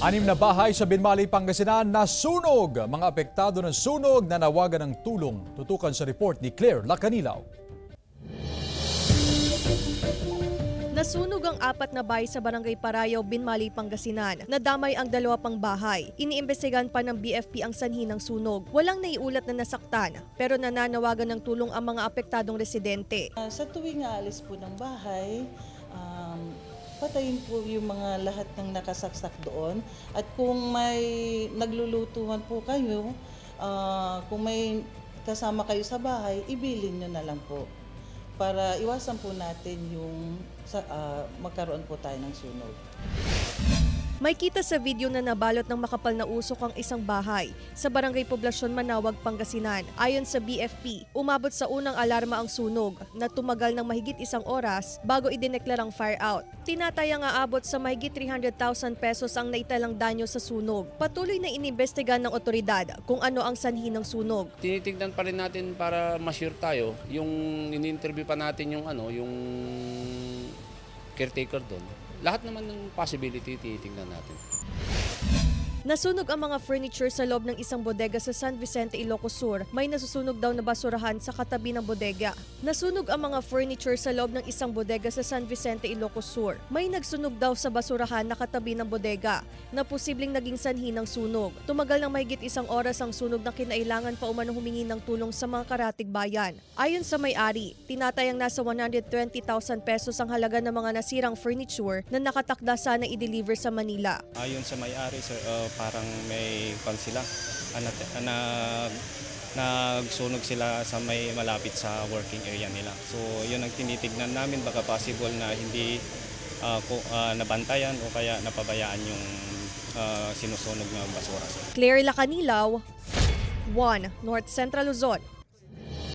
Anim na bahay sa Binmali, Pangasinan nasunog. Mga apektado ng sunog na nawagan ng tulong. Tutukan sa report ni Claire Lacanilaw. Nasunog ang 4 na bahay sa Barangay Parayaw, Binmali, Pangasinan. Nadamay ang 2 pang bahay. Iniimbestigahan pa ng BFP ang sanhi ng sunog. Walang naiulat na nasaktan, pero nananawagan ng tulong ang mga apektadong residente. Sa tuwing aalis po ng bahay, patayin po yung mga lahat ng nakasaksak doon. At kung may naglulutuhan po kayo, kung may kasama kayo sa bahay, ibilin nyo na lang po. Para iwasan po natin yung magkaroon po tayo ng sunog. May kita sa video na nabalot ng makapal na usok ang isang bahay sa Barangay Poblasyon, Manawag, Pangasinan. Ayon sa BFP, umabot sa unang alarma ang sunog na tumagal ng mahigit 1 oras bago idineklarang fire out. Tinatayang aabot sa mahigit 300,000 pesos ang naitalang danyo sa sunog. Patuloy na inimbestigahan ng otoridad kung ano ang sanhi ng sunog. Tinitignan pa rin natin para ma-sure tayo. Yung ini-interview pa natin yung caretaker doon. Lahat naman ng possibility tinitingnan natin. Nasunog ang mga furniture sa loob ng isang bodega sa San Vicente, Ilocos Sur. May nasusunog daw na basurahan sa katabi ng bodega. Nasunog ang mga furniture sa loob ng isang bodega sa San Vicente, Ilocos Sur. May nagsunog daw sa basurahan na katabi ng bodega na posibleng naging sanhi ng sunog. Tumagal ng mahigit 1 oras ang sunog na kinailangan pa umano humingi ng tulong sa mga karatig bayan. Ayon sa may-ari, tinatayang nasa 120,000 pesos ang halaga ng mga nasirang furniture na nakatakda sana i-deliver sa Manila. Ayon sa may-ari, sir, parang may pan sila, nagsunog sila sa may malapit sa working area nila. So yun ang tinitignan namin, baka possible na hindi nabantayan o kaya napabayaan yung sinusunog ng basura. Claire Lacanilaw, 1 North Central Luzon.